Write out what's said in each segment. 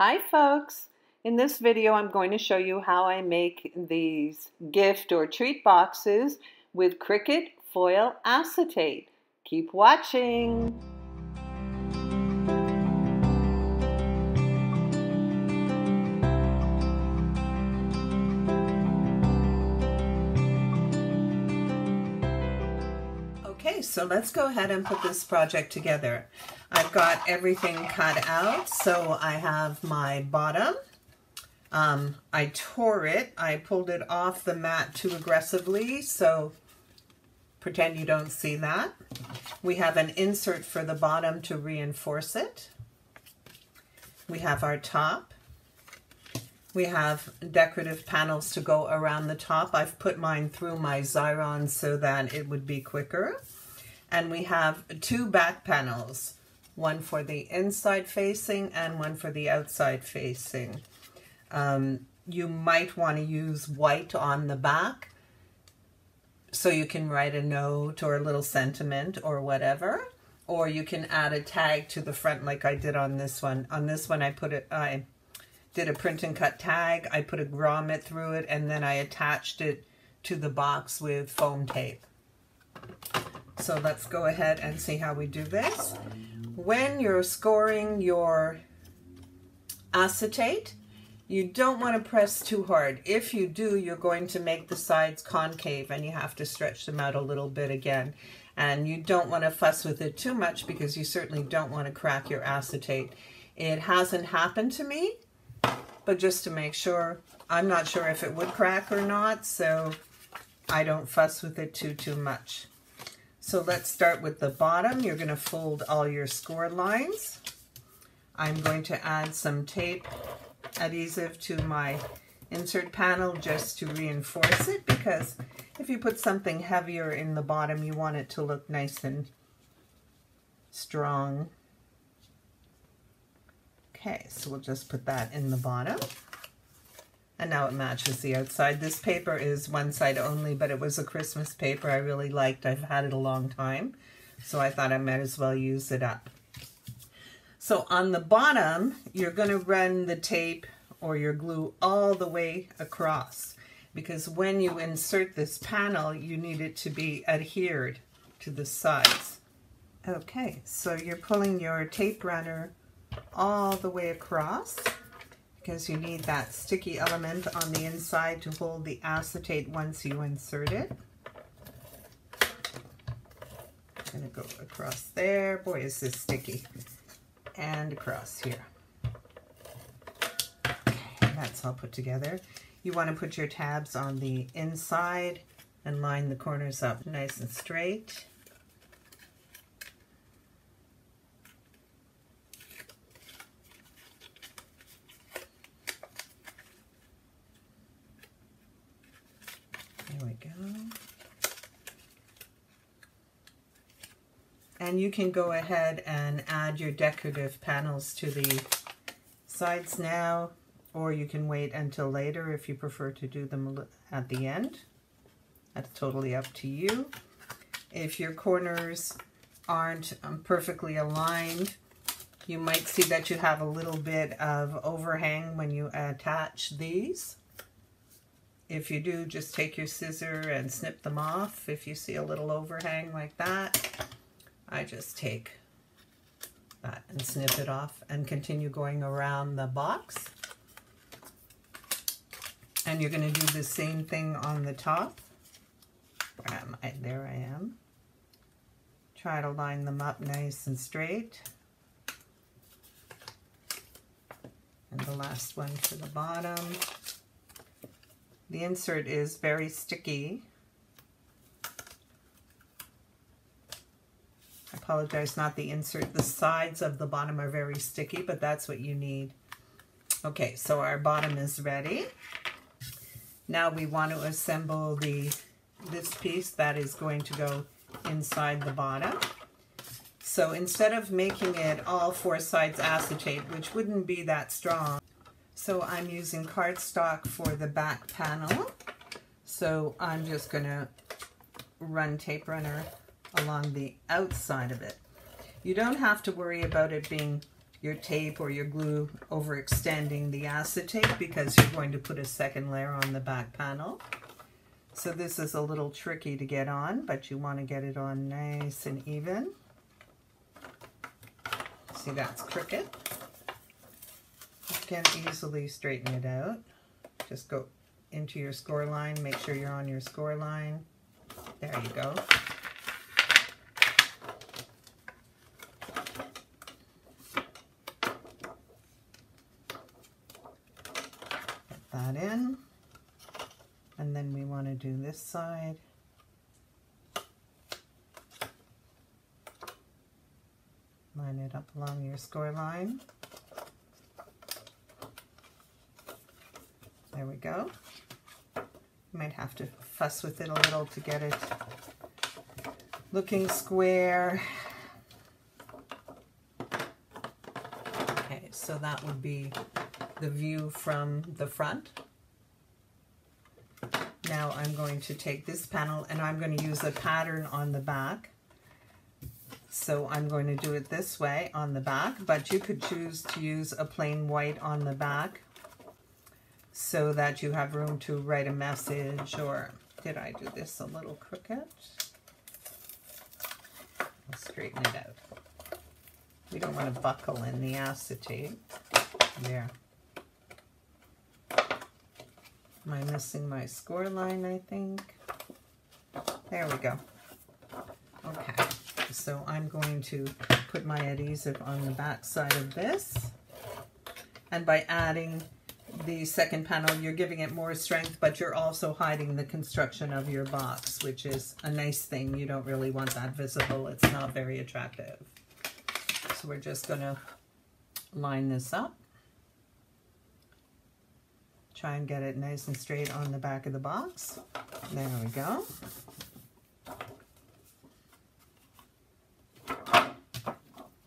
Hi folks! In this video I'm going to show you how I make these gift or treat boxes with CRICUT foil acetate. Keep watching! Okay, so let's go ahead and put this project together. I've got everything cut out, so I have my bottom. I tore it. I pulled it off the mat too aggressively, so pretend you don't see that. We have an insert for the bottom to reinforce it. We have our top. We have decorative panels to go around the top. I've put mine through my Xyron so that it would be quicker. And we have two back panels, one for the inside facing and one for the outside facing. You might want to use white on the back so you can write a note or a little sentiment or whatever. Or you can add a tag to the front like I did on this one. On this one I did a print and cut tag, I put a grommet through it, and then I attached it to the box with foam tape. So let's go ahead and see how we do this. When you're scoring your acetate, you don't want to press too hard. If you do, you're going to make the sides concave and you have to stretch them out a little bit again. And you don't want to fuss with it too much because you certainly don't want to crack your acetate. It hasn't happened to me, but just to make sure, I'm not sure if it would crack or not, so I don't fuss with it too much. So let's start with the bottom. You're going to fold all your score lines. I'm going to add some tape adhesive to my insert panel just to reinforce it, because if you put something heavier in the bottom, you want it to look nice and strong. Okay, so we'll just put that in the bottom. And now it matches the outside. This paper is one side only, but it was a Christmas paper I really liked. I've had it a long time, so I thought I might as well use it up. So on the bottom, you're going to run the tape or your glue all the way across, because when you insert this panel, you need it to be adhered to the sides. Okay, so you're pulling your tape runner all the way across, because you need that sticky element on the inside to hold the acetate once you insert it. I'm going to go across there. Boy, is this sticky. And across here. Okay, that's all put together. You want to put your tabs on the inside and line the corners up nice and straight. There we go. And you can go ahead and add your decorative panels to the sides now, or you can wait until later if you prefer to do them at the end. That's totally up to you. If your corners aren't perfectly aligned, you might see that you have a little bit of overhang when you attach these. If you do, just take your scissor and snip them off. If you see a little overhang like that, I just take that and snip it off and continue going around the box. And you're going to do the same thing on the top. Where am I? There I am. Try to line them up nice and straight. And the last one for the bottom. The insert is very sticky. I apologize, not the insert. The sides of the bottom are very sticky, but that's what you need. Okay, so our bottom is ready. Now we want to assemble this piece that is going to go inside the bottom. So instead of making it all four sides acetate, which wouldn't be that strong, so I'm using cardstock for the back panel. So I'm just going to run tape runner along the outside of it. You don't have to worry about it being your tape or your glue overextending the acetate, because you're going to put a second layer on the back panel. So this is a little tricky to get on, but you want to get it on nice and even. See, that's CRICUT. You can easily straighten it out. Just go into your score line, make sure you're on your score line. There you go. Put that in. And then we want to do this side. Line it up along your score line. There we go. You might have to fuss with it a little to get it looking square. Okay, so that would be the view from the front. Now I'm going to take this panel and I'm going to use a pattern on the back. So I'm going to do it this way on the back, but you could choose to use a plain white on the back so that you have room to write a message. Or did I do this a little crooked? I'll straighten it out. We don't want to buckle in the acetate. There. Am I missing my score line, I think? There we go. Okay, so I'm going to put my adhesive on the back side of this. And by adding the second panel, you're giving it more strength, but you're also hiding the construction of your box, which is a nice thing. You don't really want that visible. It's not very attractive. So we're just going to line this up. Try and get it nice and straight on the back of the box. There we go.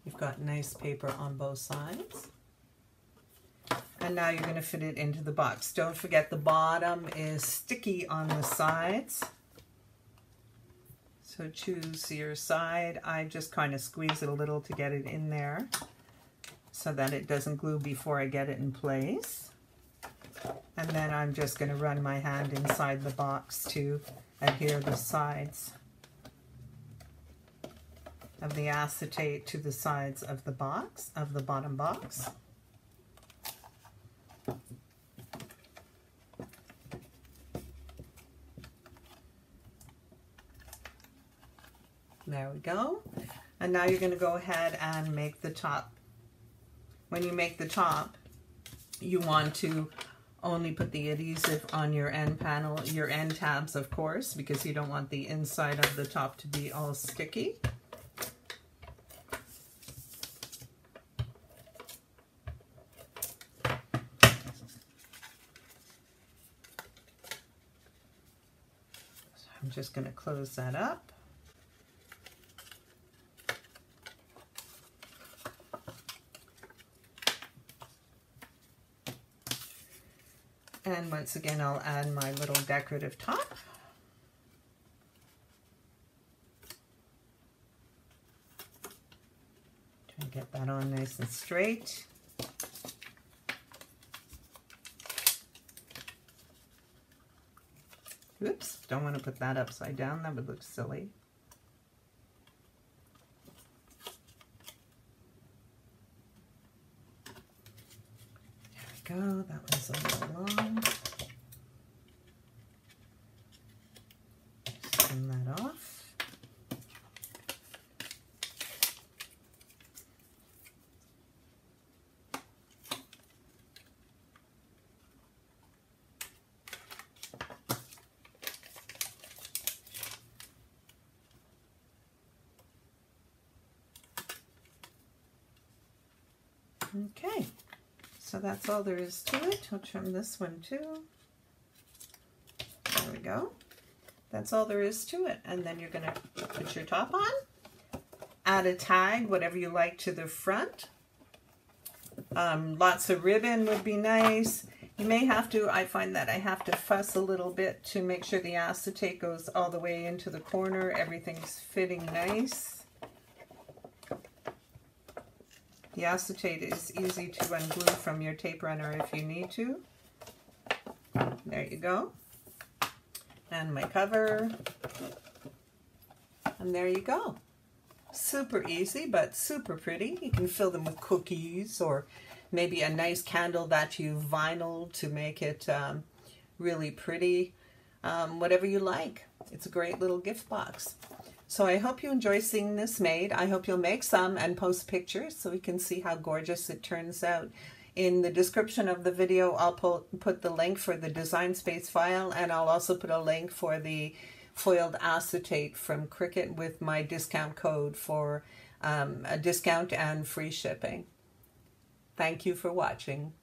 You've got nice paper on both sides. And now you're going to fit it into the box. Don't forget the bottom is sticky on the sides. So choose your side. I just kind of squeeze it a little to get it in there so that it doesn't glue before I get it in place. And then I'm just going to run my hand inside the box to adhere the sides of the acetate to the sides of the box, of the bottom box. There we go. And now you're going to go ahead and make the top. When you make the top, you want to only put the adhesive on your end panel, your end tabs, of course, because you don't want the inside of the top to be all sticky. So I'm just going to close that up. And once again, I'll add my little decorative top. Try and get that on nice and straight. Oops, don't want to put that upside down. That would look silly. There we go. That one's a little long. Just trim that off. Okay, so that's all there is to it. I'll trim this one too. There we go. That's all there is to it. And then you're going to put your top on. Add a tag, whatever you like, to the front. Lots of ribbon would be nice. You may have to, I find that I have to fuss a little bit to make sure the acetate goes all the way into the corner. Everything's fitting nice. The acetate is easy to unglue from your tape runner if you need to. There you go. And my cover. And there you go. Super easy, but super pretty. You can fill them with cookies or maybe a nice candle that you vinyl to make it really pretty. Whatever you like. It's a great little gift box. So I hope you enjoy seeing this made. I hope you'll make some and post pictures so we can see how gorgeous it turns out. In the description of the video, I'll put the link for the Design Space file, and I'll also put a link for the foiled acetate from CRICUT with my discount code for a discount and free shipping. Thank you for watching.